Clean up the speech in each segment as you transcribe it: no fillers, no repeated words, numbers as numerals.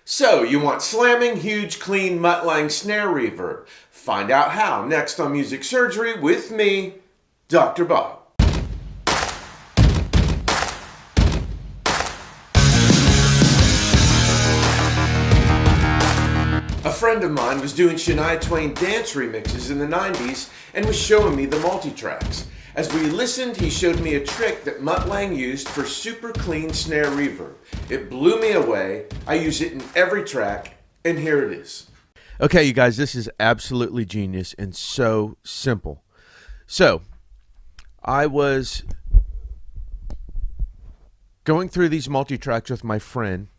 So, you want slamming, huge, clean Mutt Lange snare reverb. Find out how next on Music Surgery with me, Dr. Bob. A friend of mine was doing Shania Twain dance remixes in the 90s and was showing me the multi-tracks. As we listened, he showed me a trick that Mutt Lange used for super clean snare reverb. It blew me away. I use it in every track, and here it is. Okay, you guys, this is absolutely genius and so simple. So, I was going through these multi-tracks with my friend,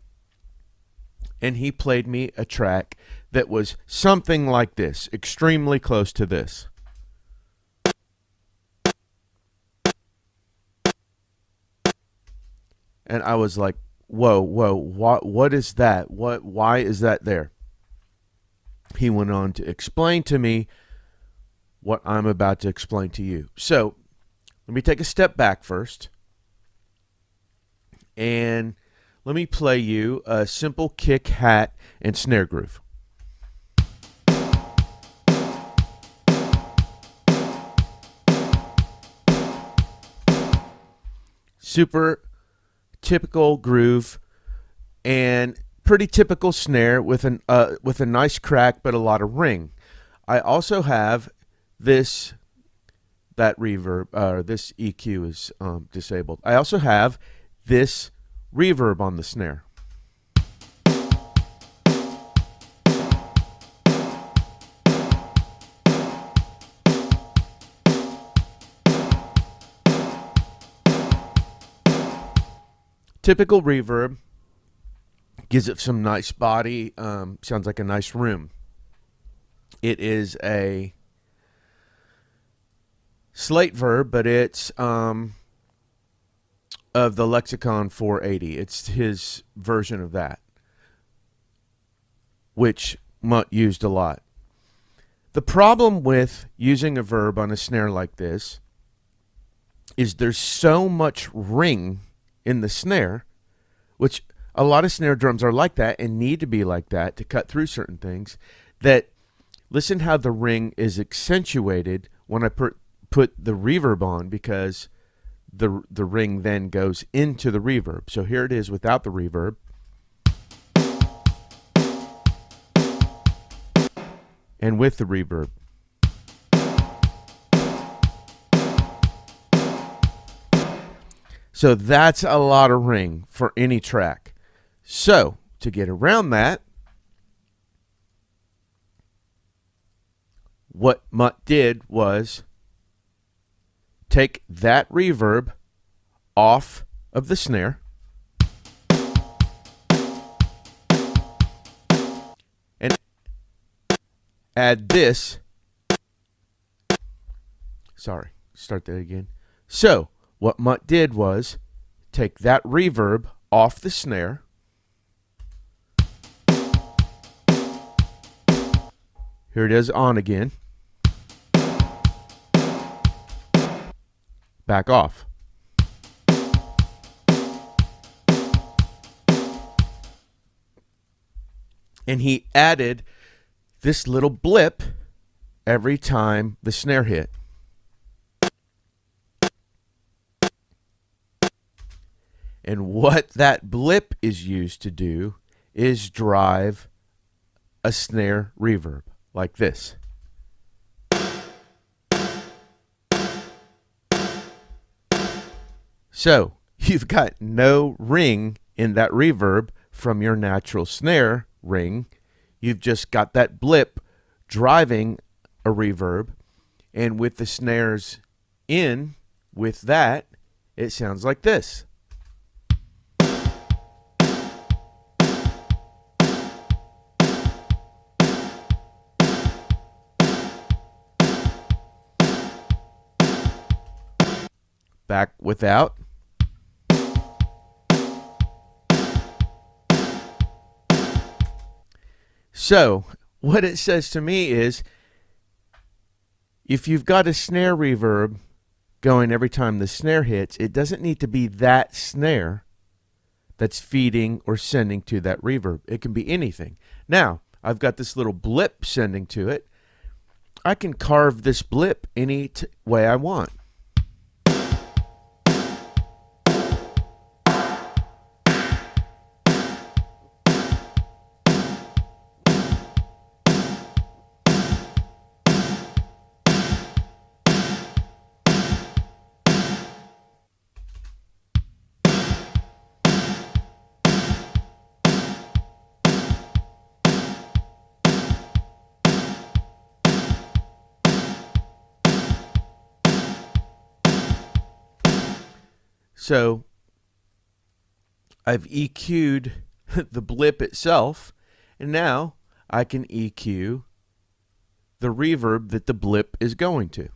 and he played me a track that was something like this, extremely close to this. And I was like, whoa, what is that? Why is that there? He went on to explain to me what I'm about to explain to you. So, let me take a step back first. And let me play you a simple kick, hat, and snare groove. Super typical groove and pretty typical snare with a nice crack but a lot of ring. I also have this this EQ is disabled. I also have this reverb on the snare. Typical reverb, gives it some nice body, sounds like a nice room. It is a slate verb, but it's of the Lexicon 480. It's his version of that, which Mutt used a lot. The problem with using a verb on a snare like this is there's so much ring in the snare, which a lot of snare drums are like that and need to be like that to cut through certain things, that listen how the ring is accentuated when I put the reverb on, because the ring then goes into the reverb. So here it is without the reverb. And with the reverb. So that's a lot of ring for any track. So to get around that, what Mutt did was take that reverb off of the snare and add this. Sorry, start that again. So what Mutt did was take that reverb off the snare, here it is on again, back off. And he added this little blip every time the snare hit. And what that blip is used to do is drive a snare reverb like this. So you've got no ring in that reverb from your natural snare ring. You've just got that blip driving a reverb, and with the snares in with that, it sounds like this. Back without. So what it says to me is, if you've got a snare reverb going every time the snare hits, it doesn't need to be that snare, that's feeding or sending to that reverb. It can be anything. Now, I've got this little blip sending to it. I can carve this blip any way I want. So I've EQ'd the blip itself, and now I can EQ the reverb that the blip is going to.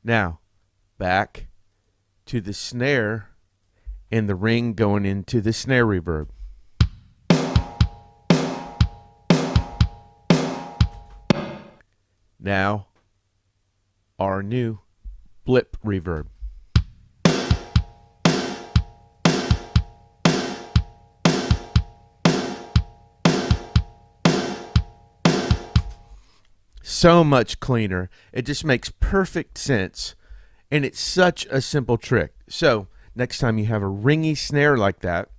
Now, back to the snare and the ring going into the snare reverb. Now, our new blip reverb. So much cleaner. It just makes perfect sense, and it's such a simple trick. So, next time you have a ringy snare like that,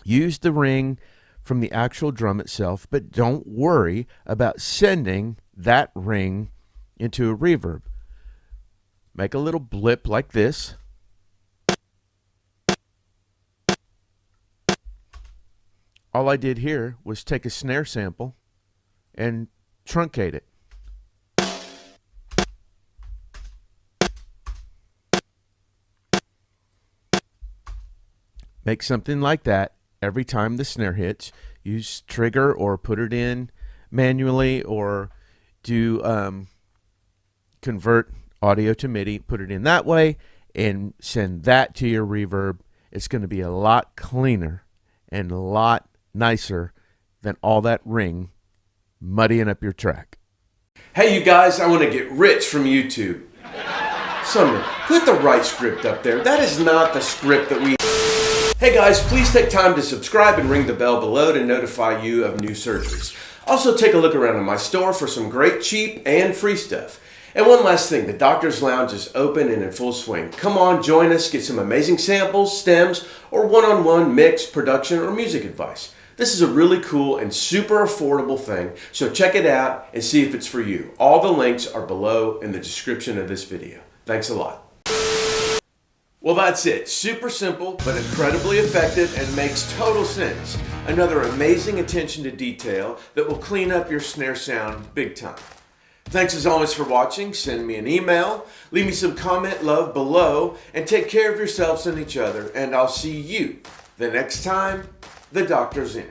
use the ring from the actual drum itself, but don't worry about sending that ring into a reverb. Make a little blip like this. All I did here was take a snare sample and truncate it. Make something like that every time the snare hits. Use trigger or put it in manually, or do convert audio to MIDI, put it in that way, and send that to your reverb. It's going to be a lot cleaner and a lot nicer than all that ring muddying up your track. Hey you guys, I want to get rich from YouTube. Sumner, put the right script up there. That is not the script that we... Hey guys, please take time to subscribe and ring the bell below to notify you of new surgeries. Also take a look around in my store for some great cheap and free stuff. And one last thing, the Doctor's Lounge is open and in full swing. Come on, join us, get some amazing samples, stems, or one-on-one mix, production, or music advice. This is a really cool and super affordable thing, so check it out and see if it's for you. All the links are below in the description of this video. Thanks a lot. Well, that's it. Super simple, but incredibly effective and makes total sense. Another amazing attention to detail that will clean up your snare sound big time. Thanks as always for watching. Send me an email, leave me some comment love below, and take care of yourselves and each other, and I'll see you the next time the Doctor's in.